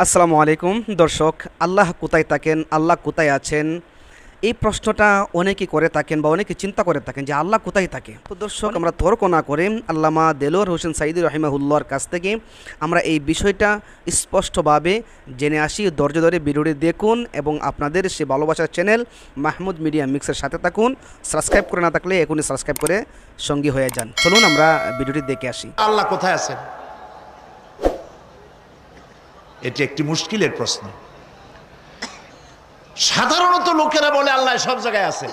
আসসালামু আলাইকুম দর্শক, আল্লাহ কোথায় থাকেন, আল্লাহ কোথায় আছেন, এই প্রশ্নটা অনেকেই করে থাকেন বা অনেকে চিন্তা করে থাকেন যে আল্লাহ কোথায় থাকে। তো দর্শক, আমরা তর্ক না করে আল্লামা দেলোয়ার হোসেন সাইদি রহিমাহুল্লাহর কাছ থেকে আমরা এই বিষয়টা স্পষ্টভাবে জেনে আসি। ধৈর্য ধরে ভিডিওটি দেখুন এবং আপনাদের সে ভালোবাসার চ্যানেল মাহমুদ মিডিয়া মিক্সের সাথে থাকুন। সাবস্ক্রাইব করে না থাকলে এখনই সাবস্ক্রাইব করে সঙ্গী হয়ে যান। চলুন আমরা ভিডিওটি দেখে আসি। আল্লাহ কোথায় আছেন? এটি একটি মুশকিলের প্রশ্ন। সাধারণত লোকেরা বলে আল্লাহ সব জায়গায় আছে।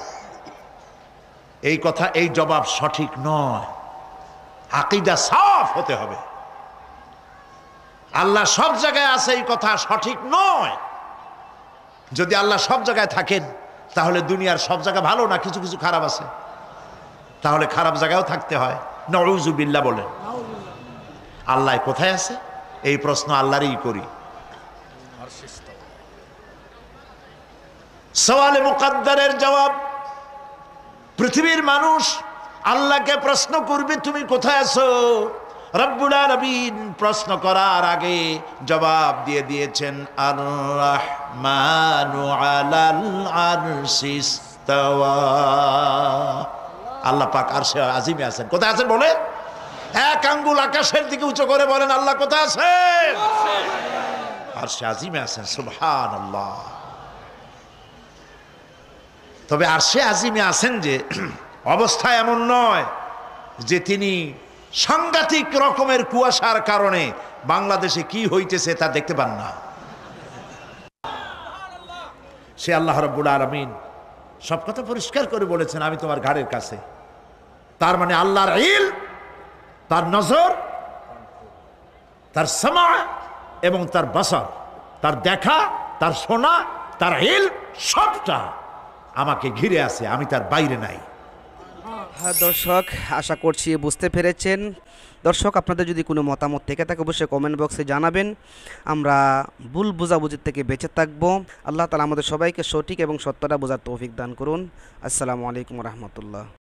এই কথা, এই জবাব সঠিক নয়। আকীদা সাফ হতে হবে। আল্লাহ সব জায়গায় আছে এই কথা সঠিক নয়। যদি আল্লাহ সব জায়গায় থাকেন তাহলে দুনিয়ার সব জায়গা ভালো না, কিছু কিছু খারাপ আছে। তাহলে খারাপ জায়গায়ও থাকতে হয়। নাউযু বিল্লাহ বলেন। আল্লাহ কোথায় আছে এই প্রশ্ন আল্লাহরই করি। সওয়ালে মুকাদ্দারের জবাব, পৃথিবীর মানুষ আল্লাহকে প্রশ্ন করবে তুমি কোথায় আছো। রব্বুল আলামিন প্রশ্ন করার আগে জবাব দিয়ে দিয়েছেন, আর রাহমানু আলাল আরশি ইস্তাওয়া। আল্লাহ পাক আরশে আজিমে আছেন। কোথায় আছেন বলে? এক আঙ্গুল আকাশের দিকে উঁচু করে বলেন আল্লাহ কোথায় আছেন? আরশে আজিমে আছেন। সুবহানাল্লাহ। তবে আরশে আজিমে আছেন যে অবস্থা এমন নয় যে তিনি সাংঘাতিক রকমের কুয়াশার কারণে বাংলাদেশে কি হইতেছে তা দেখতে পান না। সে আল্লাহ রাব্বুল আলামিন সব কথা পরিষ্কার করে বলেছেন, আমি তোমার ঘাড়ের কাছে। তার মানে আল্লাহর ইলম, তার নজর, তার সামা এবং তার বসর, তার দেখা, তার শোনা, তার ইলম সবটা আমাকে ঘিরে আছে, আমি তার বাইরে নাই। হ্যাঁ দর্শক, আশা করছি বুঝতে পেরেছেন। দর্শক, আপনাদের যদি কোনো মতামত থেকে থাকে অবশ্যই কমেন্ট বক্সে জানাবেন। আমরা ভুল বোঝাবুঝির থেকে বেঁচে থাকব। আল্লাহ তাআলা আমাদের সবাইকে সঠিক এবং সত্যটা বোঝার তৌফিক দান করুন। আসসালামু আলাইকুম রহমতুল্লাহ।